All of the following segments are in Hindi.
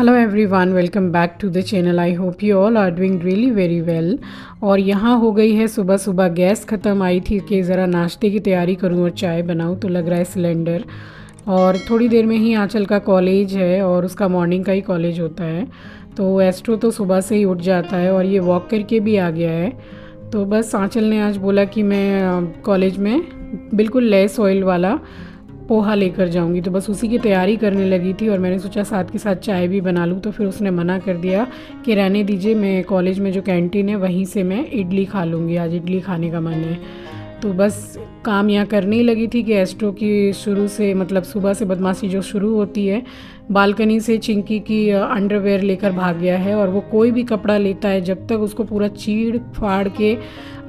Hello everyone, welcome back to the channel. I hope you all are doing really very well. और यहाँ हो गई है सुबह सुबह गैस ख़त्म। आई थी कि ज़रा नाश्ते की तैयारी करूँ और चाय बनाऊँ, तो लग रहा है सिलेंडर। और थोड़ी देर में ही आंचल का कॉलेज है और उसका मॉर्निंग का ही कॉलेज होता है, तो एस्ट्रो तो सुबह से ही उठ जाता है और ये वॉक करके भी आ गया है। तो बस आंचल ने आज बोला कि मैं कॉलेज में बिल्कुल लेस ऑयल वाला पोहा लेकर जाऊंगी, तो बस उसी की तैयारी करने लगी थी। और मैंने सोचा साथ के साथ चाय भी बना लूँ, तो फिर उसने मना कर दिया कि रहने दीजिए, मैं कॉलेज में जो कैंटीन है वहीं से मैं इडली खा लूँगी, आज इडली खाने का मन है। तो बस काम यहाँ करने ही लगी थी कि एस्ट्रो की शुरू से मतलब सुबह से बदमाशी जो शुरू होती है, बालकनी से चिंकी की अंडरवेयर लेकर भाग गया है। और वो कोई भी कपड़ा लेता है, जब तक उसको पूरा चीड़ फाड़ के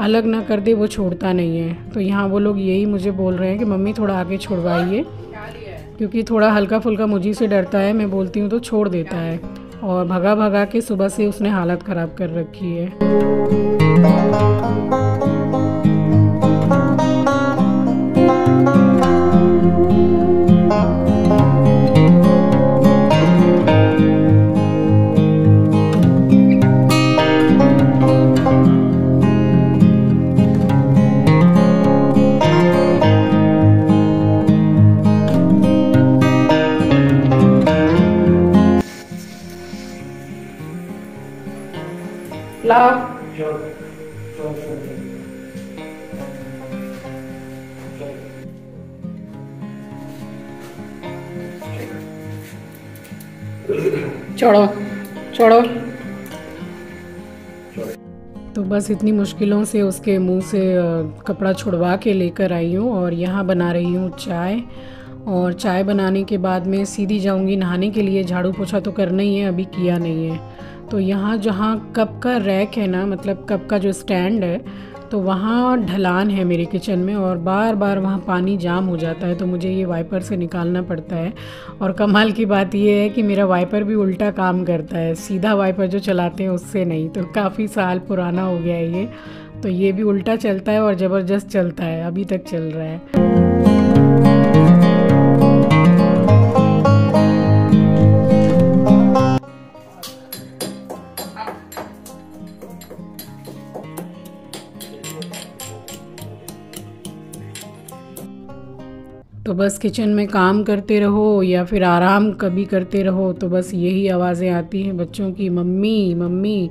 अलग ना कर दे वो छोड़ता नहीं है। तो यहाँ वो लोग यही मुझे बोल रहे हैं कि मम्मी थोड़ा आगे छुड़वाइए, क्योंकि थोड़ा हल्का फुल्का मुझी से डरता है, मैं बोलती हूँ तो छोड़ देता है। और भगा भगा के सुबह से उसने हालत ख़राब कर रखी है। छोड़ो छोड़ो। तो बस इतनी मुश्किलों से उसके मुंह से कपड़ा छुड़वा के लेकर आई हूँ और यहाँ बना रही हूँ चाय। और चाय बनाने के बाद मैं सीधी जाऊँगी नहाने के लिए। झाड़ू पोछा तो करना ही है, अभी किया नहीं है। तो यहाँ जहाँ कप का रैक है ना, मतलब कप का जो स्टैंड है, तो वहाँ ढलान है मेरे किचन में और बार बार वहाँ पानी जाम हो जाता है, तो मुझे ये वाइपर से निकालना पड़ता है। और कमाल की बात ये है कि मेरा वाइपर भी उल्टा काम करता है, सीधा वाइपर जो चलाते हैं उससे नहीं। तो काफ़ी साल पुराना हो गया है ये, तो ये भी उल्टा चलता है और ज़बरदस्त चलता है, अभी तक चल रहा है। तो बस किचन में काम करते रहो या फिर आराम कभी करते रहो, तो बस यही आवाज़ें आती हैं बच्चों की, मम्मी मम्मी।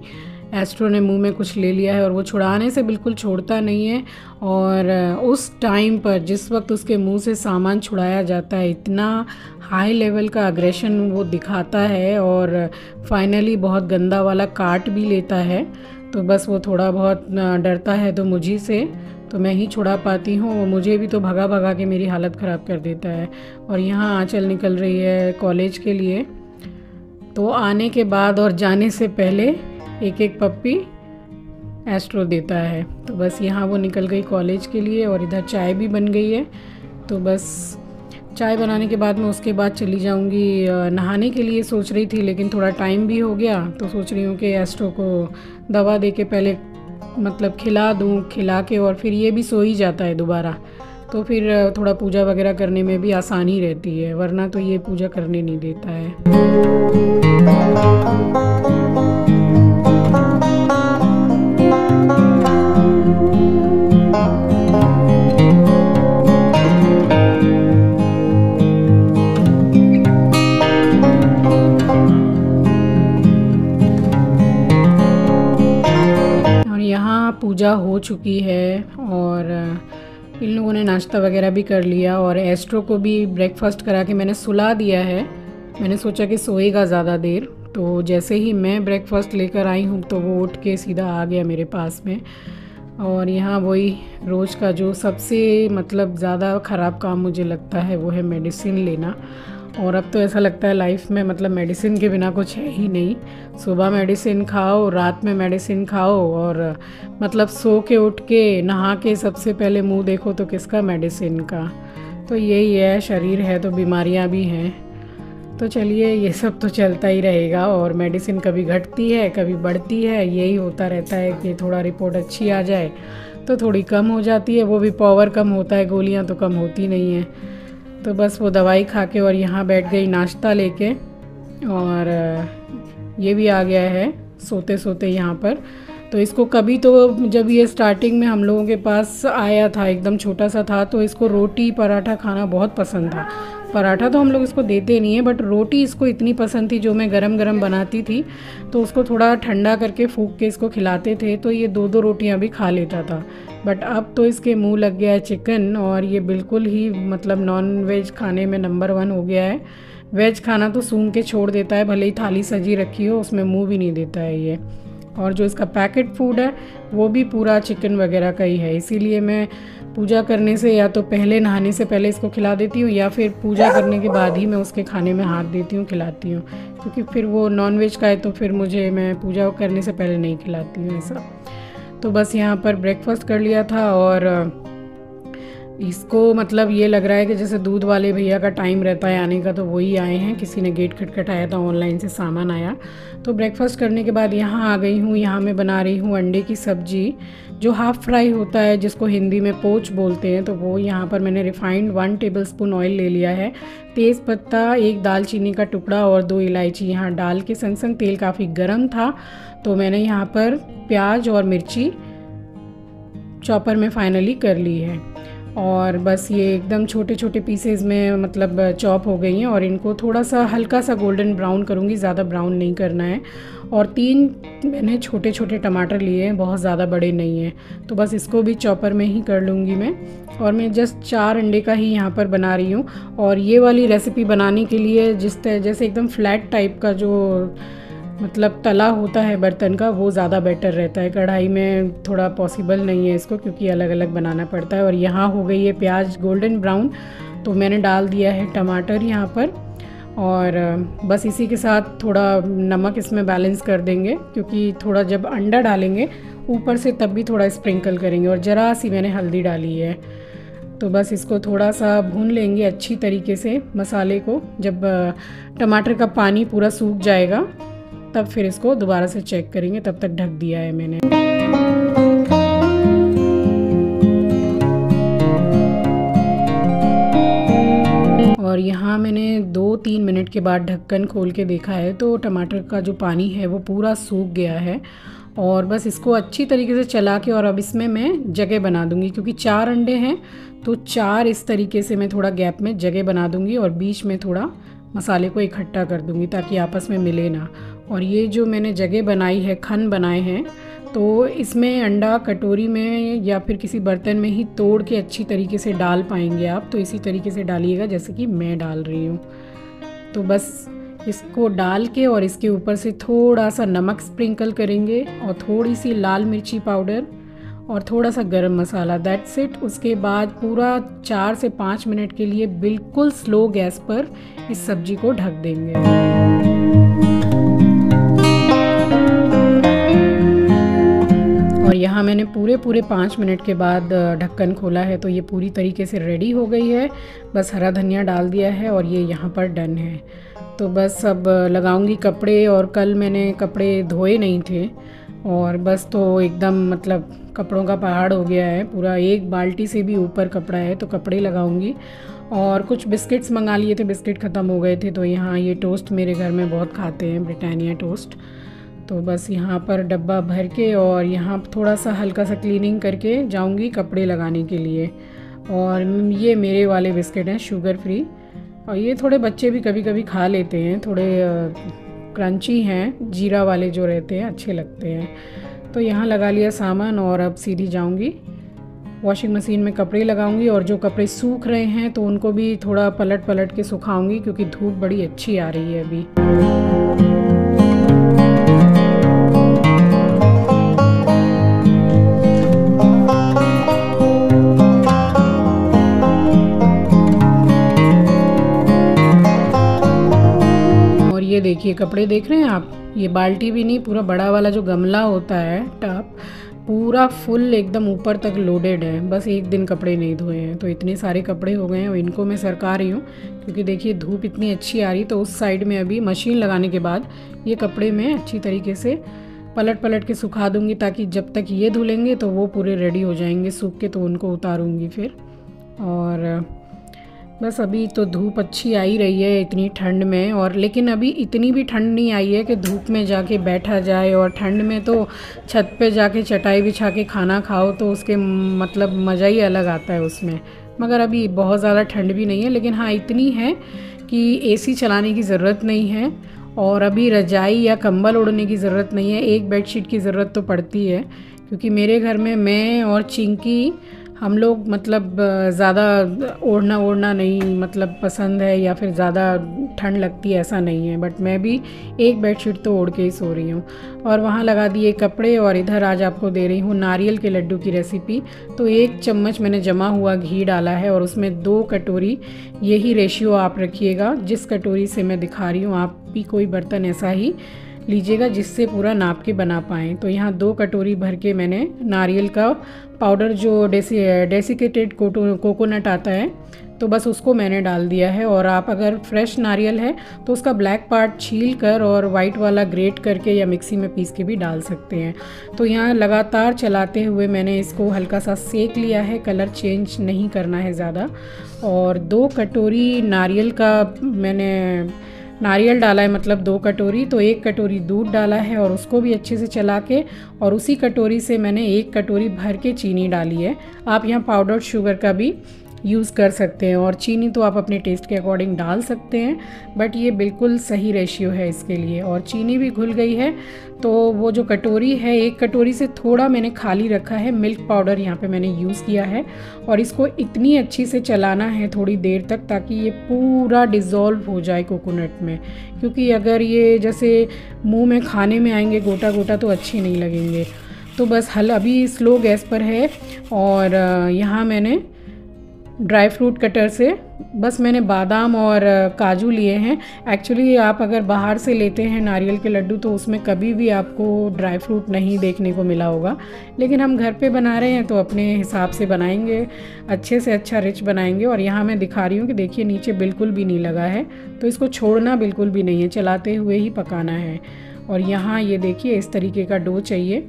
एस्ट्रो ने मुंह में कुछ ले लिया है और वो छुड़ाने से बिल्कुल छोड़ता नहीं है। और उस टाइम पर जिस वक्त उसके मुंह से सामान छुड़ाया जाता है, इतना हाई लेवल का अग्रेशन वो दिखाता है और फाइनली बहुत गंदा वाला काट भी लेता है। तो बस वो थोड़ा बहुत डरता है तो मुझी से, तो मैं ही छुड़ा पाती हूँ। वो मुझे भी तो भगा भगा के मेरी हालत ख़राब कर देता है। और यहाँ आंचल निकल रही है कॉलेज के लिए, तो आने के बाद और जाने से पहले एक एक पप्पी एस्ट्रो देता है। तो बस यहाँ वो निकल गई कॉलेज के लिए और इधर चाय भी बन गई है। तो बस चाय बनाने के बाद मैं उसके बाद चली जाऊँगी नहाने के लिए सोच रही थी, लेकिन थोड़ा टाइम भी हो गया, तो सोच रही हूँ कि एस्ट्रो को दवा दे के पहले मतलब खिला दूँ, खिला के और फिर ये भी सो ही जाता है दोबारा, तो फिर थोड़ा पूजा वगैरह करने में भी आसानी रहती है, वरना तो ये पूजा करने नहीं देता है। यहाँ पूजा हो चुकी है और इन लोगों ने नाश्ता वगैरह भी कर लिया और एस्ट्रो को भी ब्रेकफास्ट करा के मैंने सुला दिया है। मैंने सोचा कि सोएगा ज़्यादा देर, तो जैसे ही मैं ब्रेकफास्ट लेकर आई हूँ तो वो उठ के सीधा आ गया मेरे पास में। और यहाँ वही रोज़ का जो सबसे मतलब ज़्यादा ख़राब काम मुझे लगता है वो है मेडिसिन लेना। और अब तो ऐसा लगता है लाइफ में मतलब मेडिसिन के बिना कुछ है ही नहीं। सुबह मेडिसिन खाओ, रात में मेडिसिन खाओ, और मतलब सो के उठ के नहा के सबसे पहले मुंह देखो तो किसका, मेडिसिन का। तो यही है, शरीर है तो बीमारियां भी हैं। तो चलिए ये सब तो चलता ही रहेगा और मेडिसिन कभी घटती है कभी बढ़ती है, यही होता रहता है कि थोड़ा रिपोर्ट अच्छी आ जाए तो थोड़ी कम हो जाती है, वो भी पावर कम होता है, गोलियां तो कम होती नहीं हैं। तो बस वो दवाई खा के और यहाँ बैठ गई नाश्ता लेके। और ये भी आ गया है सोते सोते यहाँ पर। तो इसको कभी तो जब ये स्टार्टिंग में हम लोगों के पास आया था, एकदम छोटा सा था, तो इसको रोटी पराठा खाना बहुत पसंद था। पराठा तो हम लोग इसको देते नहीं है, बट रोटी इसको इतनी पसंद थी जो मैं गरम गरम बनाती थी, तो उसको थोड़ा ठंडा करके फूंक के इसको खिलाते थे, तो ये 2-2 रोटियां भी खा लेता था। बट अब तो इसके मुंह लग गया है चिकन, और ये बिल्कुल ही मतलब नॉन वेज खाने में नंबर 1 हो गया है। वेज खाना तो सूंघ के छोड़ देता है, भले ही थाली सजी रखी हो, उसमें मुंह भी नहीं देता है ये। और जो इसका पैकेट फूड है वो भी पूरा चिकन वगैरह का ही है, इसीलिए मैं पूजा करने से या तो पहले, नहाने से पहले इसको खिला देती हूँ, या फिर पूजा करने के बाद ही मैं उसके खाने में हाथ देती हूँ, खिलाती हूँ, क्योंकि फिर वो नॉन वेज का है तो फिर मैं पूजा करने से पहले नहीं खिलाती हूँ ऐसा। तो बस यहाँ पर ब्रेकफास्ट कर लिया था, और इसको मतलब ये लग रहा है कि जैसे दूध वाले भैया का टाइम रहता है आने का, तो वही आए हैं, किसी ने गेट खटखटाया था, ऑनलाइन से सामान आया। तो ब्रेकफास्ट करने के बाद यहाँ आ गई हूँ। यहाँ मैं बना रही हूँ अंडे की सब्जी, जो हाफ़ फ्राई होता है, जिसको हिंदी में पोच बोलते हैं। तो वो यहाँ पर मैंने रिफाइंड 1 टेबलस्पून ऑयल ले लिया है, तेज़ पत्ता, 1 दालचीनी का टुकड़ा और 2 इलायची यहाँ डाल के संग तेल काफ़ी गर्म था, तो मैंने यहाँ पर प्याज और मिर्ची चॉपर में फाइनली कर ली है। और बस ये एकदम छोटे छोटे पीसेस में मतलब चॉप हो गई हैं, और इनको थोड़ा सा हल्का सा गोल्डन ब्राउन करूँगी, ज़्यादा ब्राउन नहीं करना है। और 3 मैंने छोटे छोटे टमाटर लिए हैं, बहुत ज़्यादा बड़े नहीं हैं, तो बस इसको भी चॉपर में ही कर लूँगी मैं। और मैं जस्ट 4 अंडे का ही यहाँ पर बना रही हूँ। और ये वाली रेसिपी बनाने के लिए जैसे एकदम फ्लैट टाइप का जो मतलब तला होता है बर्तन का, वो ज़्यादा बेटर रहता है। कढ़ाई में थोड़ा पॉसिबल नहीं है इसको, क्योंकि अलग अलग बनाना पड़ता है। और यहाँ हो गई है प्याज गोल्डन ब्राउन, तो मैंने डाल दिया है टमाटर यहाँ पर, और बस इसी के साथ थोड़ा नमक इसमें बैलेंस कर देंगे, क्योंकि थोड़ा जब अंडा डालेंगे ऊपर से तब भी थोड़ा स्प्रिंकल करेंगे। और ज़रा सी मैंने हल्दी डाली है। तो बस इसको थोड़ा सा भून लेंगे अच्छी तरीके से मसाले को। जब टमाटर का पानी पूरा सूख जाएगा तब फिर इसको दोबारा से चेक करेंगे, तब तक ढक दिया है मैंने। और यहाँ मैंने 2-3 मिनट के बाद ढक्कन खोल के देखा है, तो टमाटर का जो पानी है वो पूरा सूख गया है। और बस इसको अच्छी तरीके से चला के, और अब इसमें मैं जगह बना दूंगी, क्योंकि 4 अंडे हैं तो 4 इस तरीके से मैं थोड़ा गैप में जगह बना दूंगी, और बीच में थोड़ा मसाले को इकट्ठा कर दूंगी ताकि आपस में मिले ना। और ये जो मैंने जगह बनाई है, खन बनाए हैं, तो इसमें अंडा कटोरी में या फिर किसी बर्तन में ही तोड़ के अच्छी तरीके से डाल पाएंगे आप। तो इसी तरीके से डालिएगा जैसे कि मैं डाल रही हूँ। तो बस इसको डाल के, और इसके ऊपर से थोड़ा सा नमक स्प्रिंकल करेंगे, और थोड़ी सी लाल मिर्ची पाउडर, और थोड़ा सा गरम मसाला, दैट्स इट। उसके बाद पूरा 4 से 5 मिनट के लिए बिल्कुल स्लो गैस पर इस सब्जी को ढक देंगे। और यहाँ मैंने पूरे 5 मिनट के बाद ढक्कन खोला है, तो ये पूरी तरीके से रेडी हो गई है। बस हरा धनिया डाल दिया है, और ये यहाँ पर डन है। तो बस अब लगाऊंगी कपड़े, और कल मैंने कपड़े धोए नहीं थे, और बस तो एकदम मतलब कपड़ों का पहाड़ हो गया है, पूरा 1 बाल्टी से भी ऊपर कपड़ा है, तो कपड़े लगाऊंगी। और कुछ बिस्किट्स मंगा लिए थे, बिस्किट ख़त्म हो गए थे, तो यहाँ ये टोस्ट मेरे घर में बहुत खाते हैं, ब्रिटानिया टोस्ट। तो बस यहाँ पर डब्बा भर के, और यहाँ थोड़ा सा हल्का सा क्लीनिंग करके जाऊँगी कपड़े लगाने के लिए। और ये मेरे वाले बिस्किट हैं, शुगर फ्री, और ये थोड़े बच्चे भी कभी कभी खा लेते हैं, थोड़े क्रंची हैं, जीरा वाले जो रहते हैं, अच्छे लगते हैं। तो यहाँ लगा लिया सामान, और अब सीधी जाऊँगी वॉशिंग मशीन में कपड़े लगाऊंगी। और जो कपड़े सूख रहे हैं तो उनको भी थोड़ा पलट के सुखाऊंगी, क्योंकि धूप बड़ी अच्छी आ रही है अभी। ये देखिए कपड़े देख रहे हैं आप, ये बाल्टी भी नहीं, पूरा बड़ा वाला जो गमला होता है टब, पूरा फुल एकदम ऊपर तक लोडेड है। बस एक दिन कपड़े नहीं धोए हैं, तो इतने सारे कपड़े हो गए हैं। और इनको मैं सरका रही हूँ, क्योंकि देखिए धूप इतनी अच्छी आ रही, तो उस साइड में अभी मशीन लगाने के बाद ये कपड़े मैं अच्छी तरीके से पलट के सुखा दूँगी, ताकि जब तक ये धुलेंगे तो वो पूरे रेडी हो जाएंगे सूख के, तो उनको उतारूँगी फिर। और बस अभी तो धूप अच्छी आई रही है इतनी ठंड में, और लेकिन अभी इतनी भी ठंड नहीं आई है कि धूप में जाके बैठा जाए। और ठंड में तो छत पे जाके चटाई बिछा के खाना खाओ तो उसके मतलब मज़ा ही अलग आता है उसमें। मगर अभी बहुत ज़्यादा ठंड भी नहीं है, लेकिन हाँ इतनी है कि एसी चलाने की ज़रूरत नहीं है, और अभी रजाई या कंबल ओढ़ने की ज़रूरत नहीं है। एक बेडशीट की ज़रूरत तो पड़ती है, क्योंकि मेरे घर में मैं और चिंकी हम लोग मतलब ज़्यादा ओढ़ना नहीं मतलब पसंद है, या फिर ज़्यादा ठंड लगती है ऐसा नहीं है। बट मैं भी एक बेडशीट तो ओढ़ के ही सो रही हूँ। और वहाँ लगा दिए कपड़े, और इधर आज आपको दे रही हूँ नारियल के लड्डू की रेसिपी। तो 1 चम्मच मैंने जमा हुआ घी डाला है, और उसमें 2 कटोरी, यही रेशियो आप रखिएगा जिस कटोरी से मैं दिखा रही हूँ। आप भी कोई बर्तन ऐसा ही लीजिएगा जिससे पूरा नाप के बना पाएँ। तो यहाँ 2 कटोरी भर के मैंने नारियल का पाउडर, जो डेसिकेटेड कोकोनट आता है, तो बस उसको मैंने डाल दिया है। और आप अगर फ्रेश नारियल है तो उसका ब्लैक पार्ट छील कर और वाइट वाला ग्रेट करके या मिक्सी में पीस के भी डाल सकते हैं। तो यहाँ लगातार चलाते हुए मैंने इसको हल्का सा सेक लिया है, कलर चेंज नहीं करना है ज़्यादा। और 2 कटोरी नारियल का मैंने नारियल डाला है, मतलब 2 कटोरी, तो 1 कटोरी दूध डाला है और उसको भी अच्छे से चला के, और उसी कटोरी से मैंने 1 कटोरी भर के चीनी डाली है। आप यहाँ पाउडर्ड शुगर का भी यूज़ कर सकते हैं, और चीनी तो आप अपने टेस्ट के अकॉर्डिंग डाल सकते हैं, बट ये बिल्कुल सही रेशियो है इसके लिए। और चीनी भी घुल गई है, तो वो जो कटोरी है 1 कटोरी से थोड़ा मैंने खाली रखा है, मिल्क पाउडर यहाँ पे मैंने यूज़ किया है। और इसको इतनी अच्छी से चलाना है थोड़ी देर तक, ताकि ये पूरा डिज़ोल्व हो जाए कोकोनट में, क्योंकि अगर ये जैसे मुँह में खाने में आएंगे गोटा गोटा तो अच्छे नहीं लगेंगे। तो बस अभी स्लो गैस पर है। और यहाँ मैंने ड्राई फ्रूट कटर से बस मैंने बादाम और काजू लिए हैं। एक्चुअली आप अगर बाहर से लेते हैं नारियल के लड्डू तो उसमें कभी भी आपको ड्राई फ्रूट नहीं देखने को मिला होगा, लेकिन हम घर पे बना रहे हैं तो अपने हिसाब से बनाएंगे, अच्छे से अच्छा रिच बनाएंगे। और यहाँ मैं दिखा रही हूँ कि देखिए नीचे बिल्कुल भी नहीं लगा है, तो इसको छोड़ना बिल्कुल भी नहीं है, चलाते हुए ही पकाना है। और यहाँ ये देखिए इस तरीके का डो चाहिए।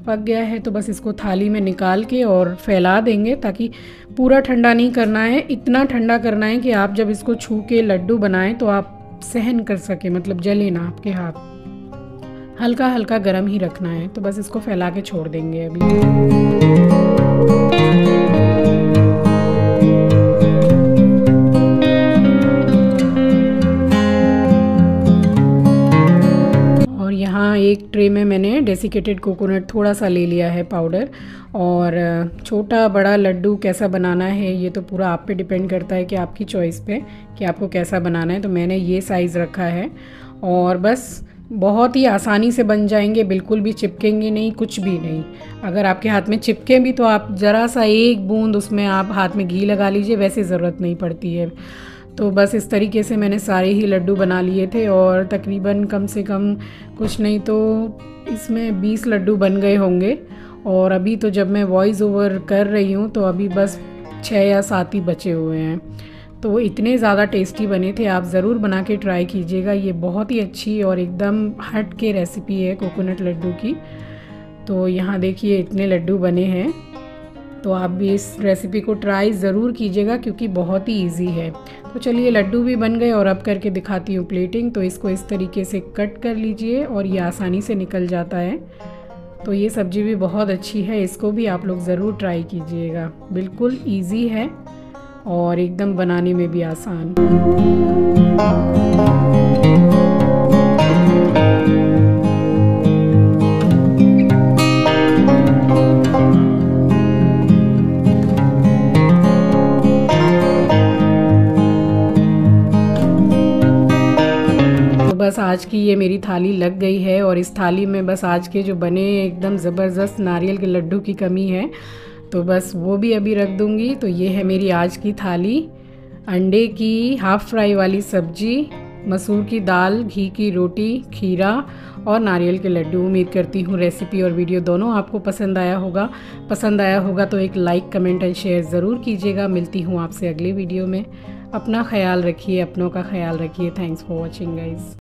पक गया है तो बस इसको थाली में निकाल के और फैला देंगे, ताकि पूरा ठंडा नहीं करना है, इतना ठंडा करना है कि आप जब इसको छू के लड्डू बनाएं तो आप सहन कर सके, मतलब जले ना आपके हाथ। हल्का हल्का गर्म ही रखना है। तो बस इसको फैला के छोड़ देंगे अभी। एक ट्रे में मैंने डेसिकेटेड कोकोनट थोड़ा सा ले लिया है पाउडर। और छोटा बड़ा लड्डू कैसा बनाना है ये तो पूरा आप पे डिपेंड करता है कि आपकी चॉइस पे कि आपको कैसा बनाना है। तो मैंने ये साइज़ रखा है, और बस बहुत ही आसानी से बन जाएंगे, बिल्कुल भी चिपकेंगे नहीं, कुछ भी नहीं। अगर आपके हाथ में चिपके भी तो आप ज़रा सा 1 बूंद उसमें आप हाथ में घी लगा लीजिए, वैसे ज़रूरत नहीं पड़ती है। तो बस इस तरीके से मैंने सारे ही लड्डू बना लिए थे, और तकरीबन कम से कम कुछ नहीं तो इसमें 20 लड्डू बन गए होंगे। और अभी तो जब मैं वॉइस ओवर कर रही हूँ तो अभी बस 6 या 7 ही बचे हुए हैं। तो इतने ज़्यादा टेस्टी बने थे, आप ज़रूर बना के ट्राई कीजिएगा। ये बहुत ही अच्छी और एकदम हट के रेसिपी है कोकोनट लड्डू की। तो यहाँ देखिए इतने लड्डू बने हैं, तो आप भी इस रेसिपी को ट्राई ज़रूर कीजिएगा क्योंकि बहुत ही इजी है। तो चलिए लड्डू भी बन गए, और अब करके दिखाती हूँ प्लेटिंग। तो इसको इस तरीके से कट कर लीजिए और ये आसानी से निकल जाता है। तो ये सब्ज़ी भी बहुत अच्छी है, इसको भी आप लोग ज़रूर ट्राई कीजिएगा। बिल्कुल ईजी है और एकदम बनाने में भी आसान। बस आज की ये मेरी थाली लग गई है, और इस थाली में बस आज के जो बने एकदम ज़बरदस्त नारियल के लड्डू की कमी है, तो बस वो भी अभी रख दूँगी। तो ये है मेरी आज की थाली, अंडे की हाफ़ फ्राई वाली सब्जी, मसूर की दाल, घी की रोटी, खीरा और नारियल के लड्डू। उम्मीद करती हूँ रेसिपी और वीडियो दोनों आपको पसंद आया होगा तो एक लाइक, कमेंट एंड शेयर ज़रूर कीजिएगा। मिलती हूँ आपसे अगले वीडियो में। अपना ख्याल रखिए, अपनों का ख्याल रखिए। Thanks for watching guys.